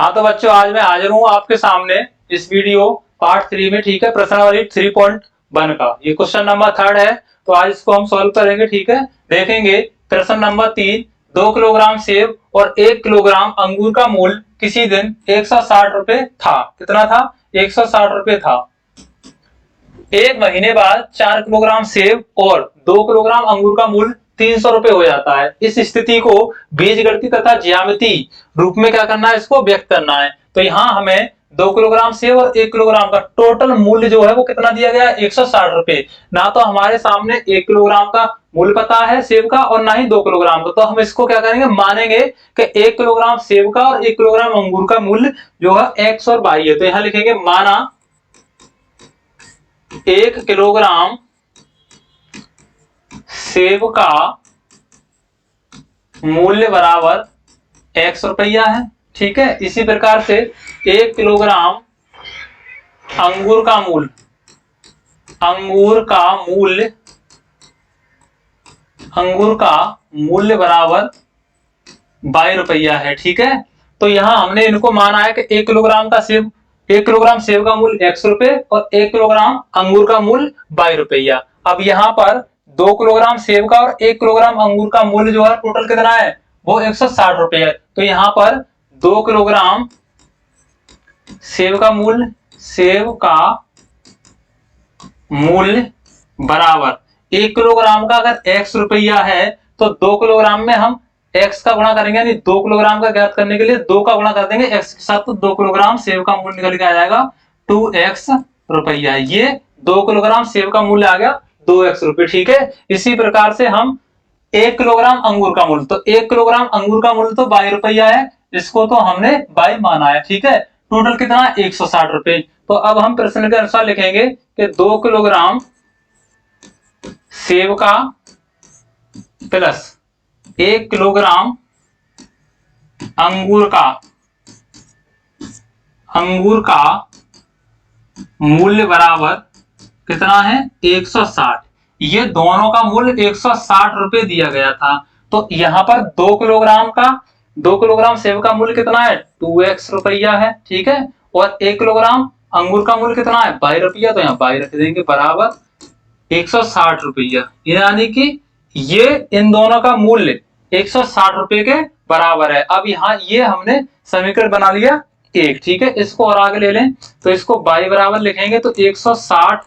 हाँ तो बच्चों, आज मैं हाजिर हूँ आपके सामने इस वीडियो पार्ट 3 में। ठीक है, प्रश्नावली 3.1 का ये क्वेश्चन नंबर 3 है। तो आज इसको हम सॉल्व करेंगे। ठीक है, देखेंगे प्रश्न नंबर 3। 2 किलोग्राम सेब और 1 किलोग्राम अंगूर का मूल्य किसी दिन 160 रुपए था। कितना था? 160 रुपए था। एक महीने बाद 4 किलोग्राम सेब और 2 किलोग्राम अंगूर का मूल्य 300 रुपए हो जाता है। इस स्थिति को बीजगणितीय तथा ज्यामितीय रूप में क्या करना है? इसको व्यक्त करना है। तो यहाँ हमें 2 किलोग्राम सेब और 1 किलोग्राम का टोटल मूल्य जो है वो कितना दिया गया है? 160 रुपए। ना तो हमारे सामने 1 किलोग्राम का मूल्य पता है सेब का और ना ही 2 किलोग्राम का। तो हम इसको क्या करेंगे? मानेंगे कि 1 किलोग्राम सेब का और 1 किलोग्राम अंगूर का मूल्य जो है x और y है। तो यहाँ लिखेंगे माना 1 किलोग्राम सेब का मूल्य बराबर x रुपया है। ठीक है, इसी प्रकार से 1 किलोग्राम अंगूर का मूल्य बराबर 22 रुपया है। ठीक है, तो यहां हमने इनको माना है कि 1 किलोग्राम सेब का मूल्य x रुपए और 1 किलोग्राम अंगूर का मूल्य 22 रुपया। अब यहाँ पर 2 किलोग्राम सेब का और 1 किलोग्राम अंगूर का मूल्य जो है टोटल कितना है? वो 160 रुपए है। तो यहाँ पर 2 किलोग्राम सेब का मूल्य बराबर 1 किलोग्राम का अगर x रुपया है तो 2 किलोग्राम में हम x का गुणा करेंगे, यानी 2 किलोग्राम का ज्ञात करने के लिए 2 का गुणा कर देंगे x के साथ। तो 2 किलोग्राम सेब का मूल्य निकल के आ जाएगा 2x रुपया। ये 2 किलोग्राम सेब का मूल्य आ गया 2x रुपये। ठीक है, इसी प्रकार से हम 1 किलोग्राम अंगूर का मूल्य, तो 1 किलोग्राम अंगूर का मूल्य तो 22 रुपया है, इसको तो हमने 22 माना है। ठीक है, टोटल कितना? 160 रुपए। तो अब हम प्रश्न के अनुसार लिखेंगे कि 2 किलोग्राम सेब का प्लस 1 किलोग्राम अंगूर का मूल्य बराबर कितना है? 160। ये दोनों का मूल्य 160 रुपए दिया गया था। तो यहां पर 2 किलोग्राम सेब का मूल्य कितना है? 2x रुपया है। ठीक है, और 1 किलोग्राम अंगूर का मूल्य कितना है? 22 रुपया। तो यहाँ 22 रख देंगे बराबर 160 रुपया। यानी कि ये इन दोनों का मूल्य 160 रुपए के बराबर है। अब यहाँ ये हमने समीकरण बना लिया एक। ठीक है, इसको और आगे ले लें तो इसको y बराबर लिखेंगे तो 160,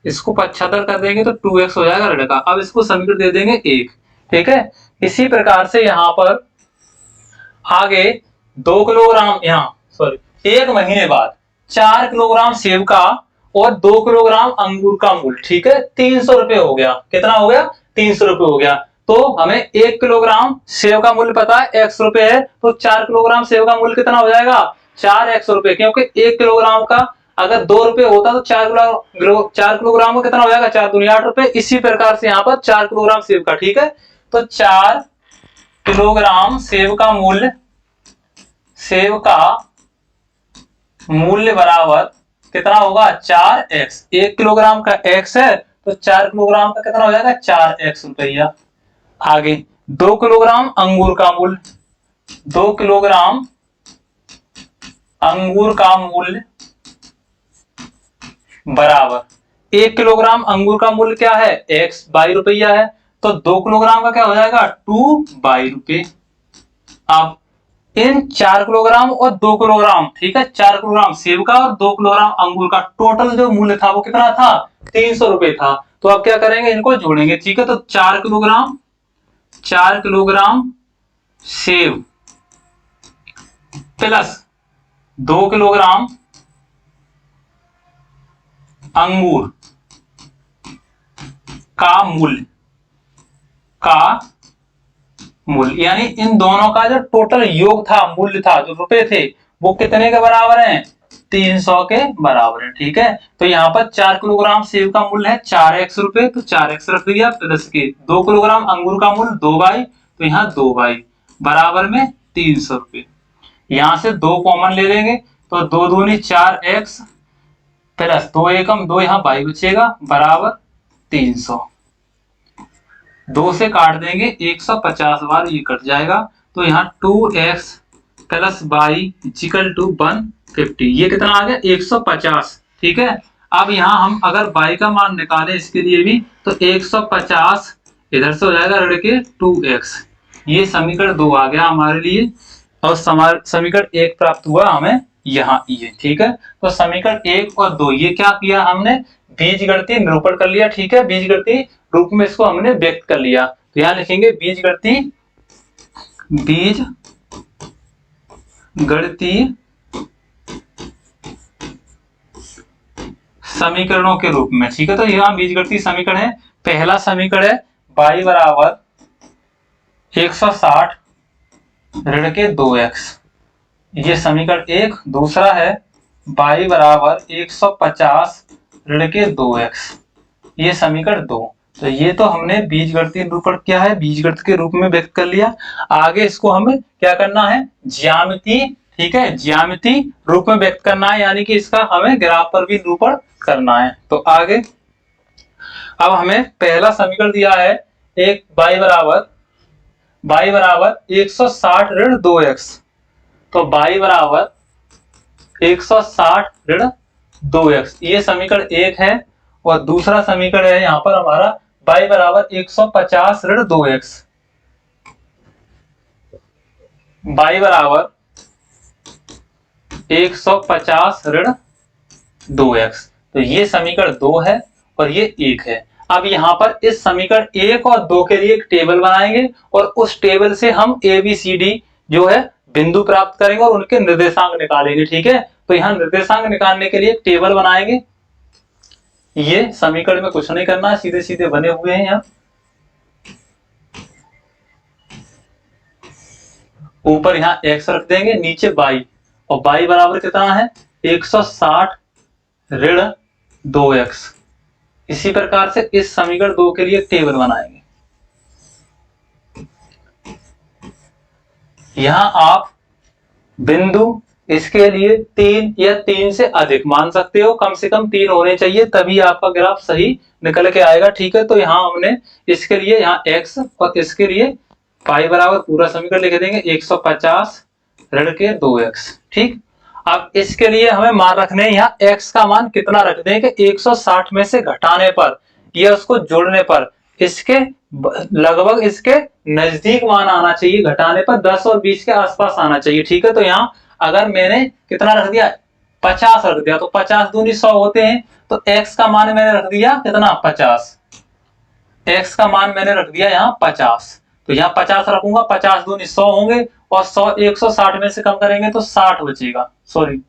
इसको 75 कर देंगे तो 2x हो जाएगा लड़का। अब इसको समीकरण दे देंगे 1। ठीक है, इसी प्रकार से यहाँ पर आगे 2 किलोग्राम एक महीने बाद 4 किलोग्राम सेब का और 2 किलोग्राम अंगूर का मूल्य, ठीक है, 300 रुपए हो गया। कितना हो गया? 300 रुपए हो गया। तो हमें 1 किलोग्राम सेब का मूल्य पता है x रुपए है, तो 4 किलोग्राम सेब का मूल्य कितना हो जाएगा? 4x रुपए। क्योंकि 1 किलोग्राम का अगर 2 रुपए होता तो 4 किलोग्राम का कितना हो जाएगा? 4 दूनी 8 रुपए। इसी प्रकार से यहाँ पर 4 किलोग्राम सेब का, ठीक है, तो 4 किलोग्राम सेब का मूल्य बराबर कितना होगा? 4x। 1 किलोग्राम का x है तो 4 किलोग्राम का कितना हो जाएगा? 4x रुपया। आगे 2 किलोग्राम अंगूर का मूल्य, 2 किलोग्राम अंगूर का मूल्य बराबर 1 किलोग्राम अंगूर का मूल्य क्या है? x 22 रुपया है, तो 2 किलोग्राम का क्या हो जाएगा? 2 22 रुपये। अब इन 4 किलोग्राम और 2 किलोग्राम, ठीक है, 4 किलोग्राम सेब का और 2 किलोग्राम अंगूर का टोटल जो मूल्य था वो कितना था? 300 रुपए था। तो अब क्या करेंगे? इनको जोड़ेंगे। ठीक है, तो 4 किलोग्राम सेब प्लस 2 किलोग्राम अंगूर का मूल्य यानी इन दोनों का जो टोटल योग था, मूल्य था, जो रुपए थे, वो कितने के बराबर हैं? 300 के बराबर है। ठीक है, तो यहाँ पर 4 किलोग्राम सेब का मूल्य है 4x रुपए, तो 4x रख दिया, प्लस के 2 किलोग्राम अंगूर का मूल्य 2y, तो यहाँ 2y बराबर में 300 रुपए। यहां से 2 कॉमन ले लेंगे तो 2 दूनी 4x प्लस 2 एकम 2, यहाँ y बचेगा बराबर 300। 2 से काट देंगे 150 बार, ये कट जाएगा। तो यहाँ 2x plus by equal to 150, ये कितना आ गया 150। ठीक है, अब यहाँ हम अगर बाई का मान निकालें इसके लिए भी तो 150 इधर से हो जाएगा ऋण के 2x, ये समीकरण 2 आ गया हमारे लिए। और समीकरण 1 प्राप्त हुआ हमें यहाँ ये। ठीक है, तो समीकरण 1 और 2 ये क्या किया हमने, बीजगणितीय निरूपण कर लिया। ठीक है, बीजगणितीय रूप में इसको हमने व्यक्त कर लिया। तो यहाँ लिखेंगे बीजगणितीय समीकरणों के रूप में। ठीक है, तो यहाँ बीजगणितीय समीकरण है। पहला समीकरण है y बराबर 160 ऋण के 2x, ये समीकरण 1। दूसरा है y बराबर 150 ऋण के 2x, ये समीकरण 2। तो ये तो हमने बीजगणितीय निरूपण क्या है, बीजगणित के रूप में व्यक्त कर लिया। आगे इसको हमें क्या करना है, ज्यामितीय। ठीक है, ज्यामितीय रूप में व्यक्त करना है, यानी कि इसका हमें ग्राफ पर भी निरूपण करना है। तो आगे अब हमें पहला समीकरण दिया है एक y बराबर 160 ऋण 2x, तो y बराबर 160 ऋण 2x, ये समीकरण 1 है। और दूसरा समीकरण है यहाँ पर हमारा y बराबर 150 ऋण 2x, y बराबर 150 ऋण 2x, तो ये समीकरण 2 है और ये 1 है। अब यहाँ पर इस समीकरण 1 और 2 के लिए एक टेबल बनाएंगे और उस टेबल से हम ABCD जो है बिंदु प्राप्त करेंगे और उनके निर्देशांक निकालेंगे। ठीक है, तो यहाँ निर्देशांक निकालने के लिए एक टेबल बनाएंगे। ये समीकरण में कुछ नहीं करना, सीधे सीधे बने हुए हैं। यहाँ ऊपर यहाँ x रख देंगे, नीचे y, और y बराबर कितना है 160 ऋण 2x। इसी प्रकार से इस समीकरण 2 के लिए टेबल बनाएंगे। यहां आप बिंदु इसके लिए 3 या 3 से अधिक मान सकते हो, कम से कम 3 होने चाहिए, तभी आपका ग्राफ सही निकल के आएगा। ठीक है, तो यहां हमने इसके लिए यहाँ x और इसके लिए y बराबर पूरा समीकरण लिख देंगे 150 ऋण के 2x। ठीक, अब इसके लिए हमें मान रखने हैं, यहाँ x का मान कितना रख दें कि 160 में से घटाने पर या उसको जोड़ने पर इसके लगभग इसके नजदीक मान आना चाहिए, घटाने पर 10 और 20 के आसपास आना चाहिए। ठीक है, तो यहाँ अगर मैंने कितना रख दिया 50 रख दिया, तो 50 दूनी 100 होते हैं, तो x का मान मैंने रख दिया कितना 50, x का मान मैंने रख दिया यहाँ 50। तो यहाँ 50 रखूंगा, 50 दूनी 100 होंगे और 100 160 में से कम करेंगे तो 60 बचेगा। सॉरी,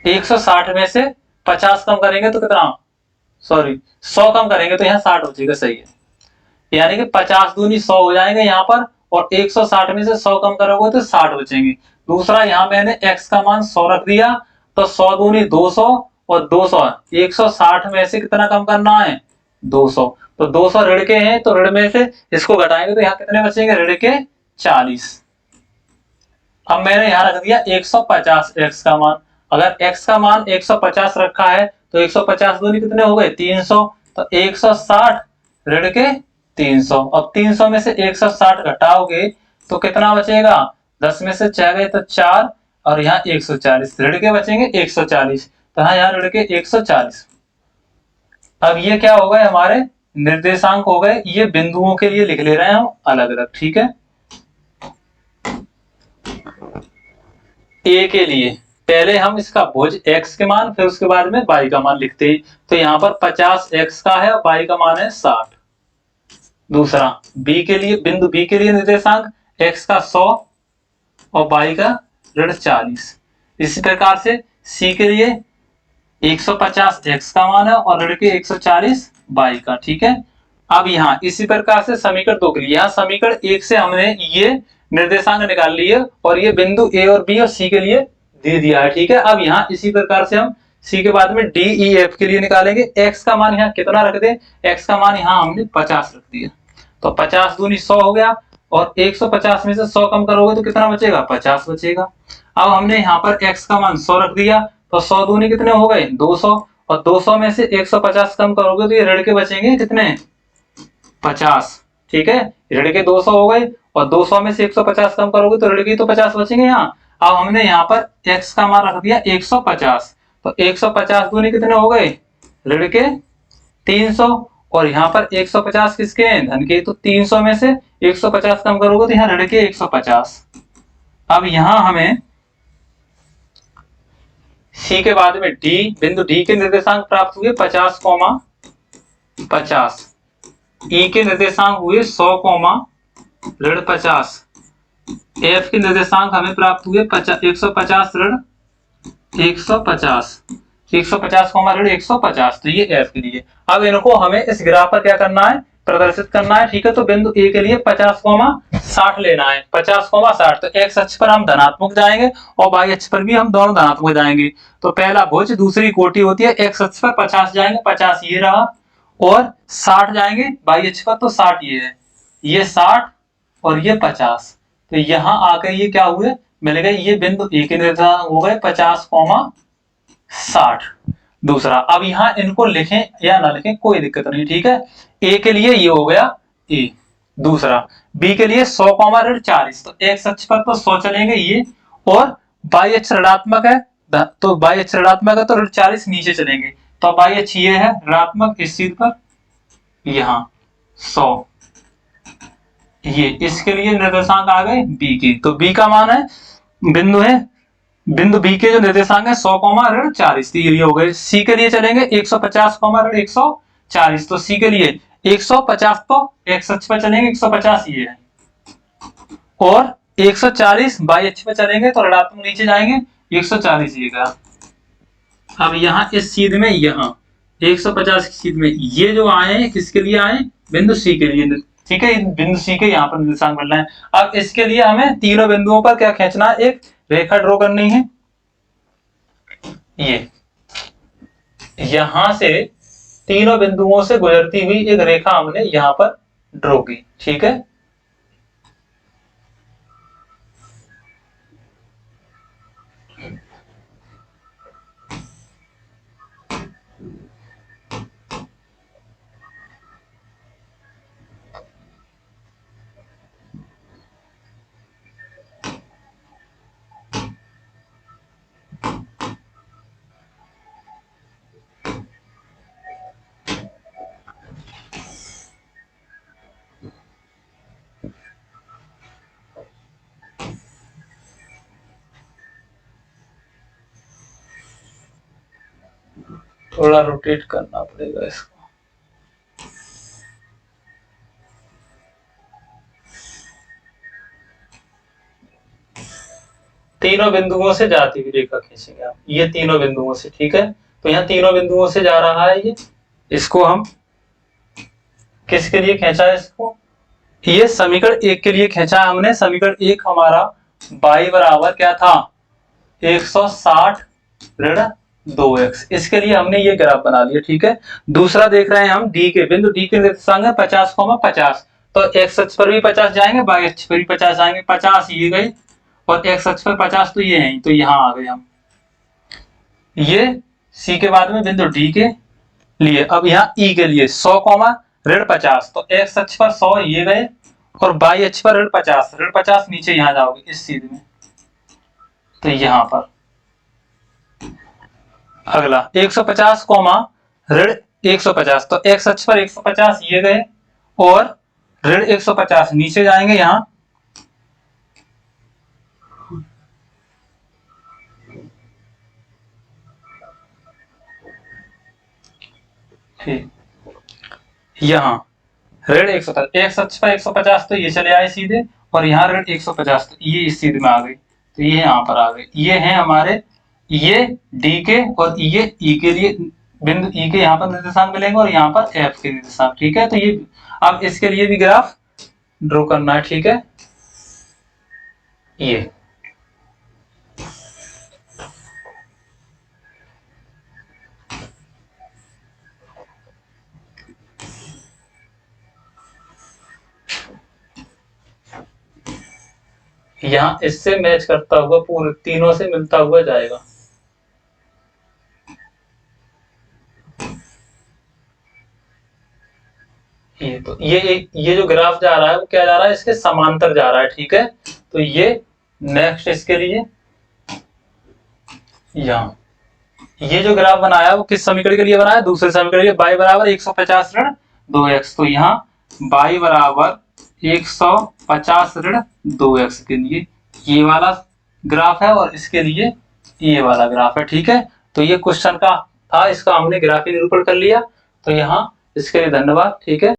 160 में से 50 कम करेंगे तो कितना, सॉरी 100 कम करेंगे तो यहाँ 60 बचेगा। सही है, यानी कि 50 दूनी 100 हो जाएंगे यहाँ पर, और 160 में से 100 कम करोगे तो 60 बचेंगे। दूसरा यहाँ मैंने x का मान 100 रख दिया, तो 100 दूनी 200 और 200 160 में से कितना कम करना है 200, तो 200 ऋण के हैं, तो ऋण में से इसको घटाएंगे तो यहाँ कितने बचेंगे ऋण के 40। अब मैंने यहाँ रख दिया 150 x का मान। अगर x का मान 150 रखा है तो 150 दूनी कितने हो गए 300, तो 160 ऋण के 300। अब 300 में से 160 घटाओगे तो कितना बचेगा, 10 में से 6 गए तो 4, और यहाँ 140 ऋण के बचेंगे 140, तो यहाँ ऋण के 140। अब ये क्या हो गए हमारे निर्देशांक हो गए, ये बिंदुओं के लिए लिख ले रहे हैं हम अलग अलग। ठीक है, ए के लिए पहले हम इसका भुज x के मान, फिर उसके बाद में y का मान लिखते हैं। तो यहाँ पर 50 x का है और y का मान है 60। दूसरा b के लिए, बिंदु b के लिए निर्देशांक x का 100 और y का ऋण 40। इसी प्रकार से c के लिए 150 x का मान है और ऋण के 140 y का। ठीक है, अब यहाँ इसी प्रकार से समीकरण 2 के लिए, यहाँ समीकरण 1 से हमने ये निर्देशांक निकाल लिए और ये बिंदु a और b और c के लिए दे दिया है। ठीक है, अब यहाँ इसी प्रकार से हम c के बाद में d e f के लिए निकालेंगे। x का मान यहाँ कितना रख दे, x का मान यहाँ हमने 50 रख दिया, तो 50 दूनी 100 हो गया, और 150 में से 100 कम करोगे तो कितना बचेगा 50 बचेगा। अब हमने यहाँ पर x का मान 100 रख दिया, तो 100 दूनी कितने हो गए 200, और 200 में से 150 कम करोगे तो ये ऋण के बचेंगे कितने 50। ठीक है, ऋण के 200 हो गए और 200 में से 150 कम करोगे तो ऋण के तो 50 बचेंगे यहाँ। अब हमने यहाँ पर x का मान रख दिया 150, तो 150 दूनी कितने हो गए, ऋण के 300, और यहाँ पर 150 किसके हैं, धन के, तो 300 में से 150 कम करोगे तो यहाँ ऋण के 150। अब यहाँ हमें सी के बाद में डी, बिंदु डी के निर्देशांक प्राप्त हुए 50,50, ई के निर्देशांक हुए 100,50, एफ के निर्देशांक हमें प्राप्त हुए 150 ऋण 150, 150 ऋण 150, तो ये एफ के लिए। अब इनको हमें इस ग्राफ पर क्या करना है, प्रदर्शित करना है, ठीक है। तो बिंदु ए के लिए 50,60 लेना है, 50,60, तो एक्स अक्ष पर हम धनात्मक जाएंगे और वाई अक्ष पर भी हम दोनों धनात्मक जाएंगे। तो पहला भुज दूसरी कोटि होती है, एक्स अक्ष पर 50 जाएंगे, 50 ये रहा, और 60 जाएंगे वाई अक्ष पर, तो 60 ये है, ये 60 और ये 50, तो यहां आकर ये क्या हुए, मिल गए, ये बिंदु ए के निर्देशांक हो गए 50,60। दूसरा, अब यहाँ इनको लिखें या ना लिखें कोई दिक्कत नहीं, ठीक है। ए के लिए ये हो गया ए। दूसरा, बी के लिए 100 ऋण 40, तो एक्स अक्ष पर तो 100 चलेंगे ये, और वाई अक्ष ऋणात्मक है, तो वाई अक्ष ऋणात्मक है तो ऋण 40 नीचे चलेंगे, तो वाई अक्ष ये है ऋणात्मक, इस चीज पर यहाँ 100, ये इसके लिए निर्देशांक आ गए बी की। तो बी का मान है, बिंदु है, बिंदु बी के जो निर्देशांक है 100, ऋण 40, तो ये हो गए। सी के लिए चलेंगे 150, ऋण 140, तो सी के लिए 150 तो एक्स अक्ष पर चलेंगे, 150 ये है, और 140 वाई अक्ष पर चलेंगे तो ऋणात्मक नीचे जाएंगे, 140 ये का। अब यहाँ इस सीध में, यहाँ 150 की सीध में ये जो आए हैं किसके लिए आए, बिंदु सी के लिए, ठीक है। बिंदु सी के यहाँ पर निर्देशांक मिलना है। अब इसके लिए हमें तीनों बिंदुओं पर क्या खींचना है, एक रेखा ड्रॉ करनी है, ये यहां से तीनों बिंदुओं से गुजरती हुई एक रेखा हमने यहां पर ड्रॉ की, ठीक है। थोड़ा रोटेट करना पड़ेगा इसको। तीनों बिंदुओं से जाती हुई रेखा खींचेंगे आप, ये तीनों बिंदुओं से, ठीक है। तो यहाँ तीनों बिंदुओं से जा रहा है ये, इसको हम किसके लिए खींचा है, इसको ये समीकरण 1 के लिए खींचा हमने। समीकरण 1 हमारा y बराबर क्या था, 160 ऋण 2x, इसके लिए हमने ये ग्राफ बना लिया, ठीक है। दूसरा देख रहे हैं हम डी के, बिंदु डी के निर्देशांक है 50,50, तो x अक्ष पर भी 50 जाएंगे, y अक्ष पर भी 50 जाएंगे, 50 ये गए, और x अक्ष पर 50 तो ये है, तो यहाँ आ गए हम। ये सी के बाद में बिंदु डी के लिए। अब यहाँ ई के लिए 100, ऋण 50, तो x अक्ष पर 100 ये गए, और y अक्ष पर ऋण 50 नीचे यहाँ जाओगे इस सीध में, तो यहाँ पर अगला 150, ऋण 150, तो x अक्ष पर 150 ये गए, और ऋण 150 नीचे जाएंगे यहाँ, यहाँ ऋण 150, x अक्ष पर 150 तो ये चले आए सीधे, और यहाँ ऋण 150 तो ये इस सीध में आ गई, तो ये यहाँ पर आ गए। ये हैं हमारे, ये डी के और ये ई के लिए, बिंदु ई के यहाँ पर निर्देशांक मिलेंगे और यहाँ पर एफ के निर्देशांक, ठीक है। तो ये अब इसके लिए भी ग्राफ ड्रॉ करना है, ठीक है। ये यहाँ इससे मैच करता हुआ पूरे तीनों से मिलता हुआ जाएगा। ये जो ग्राफ जा रहा है वो क्या जा रहा है, इसके समांतर जा रहा है, ठीक है। तो ये नेक्स्ट इसके लिए यहाँ ये जो ग्राफ बनाया वो किस समीकरण के लिए बनाया, दूसरे समीकरण के लिए, y बराबर 150 ऋण 2x। तो यहाँ y बराबर 150 ऋण 2x के लिए ये वाला ग्राफ है और इसके लिए ये वाला ग्राफ है, ठीक है। तो ये क्वेश्चन का था, इसका हमने ग्राफी निरूपण कर लिया। तो यहाँ इसके लिए धन्यवाद, ठीक है।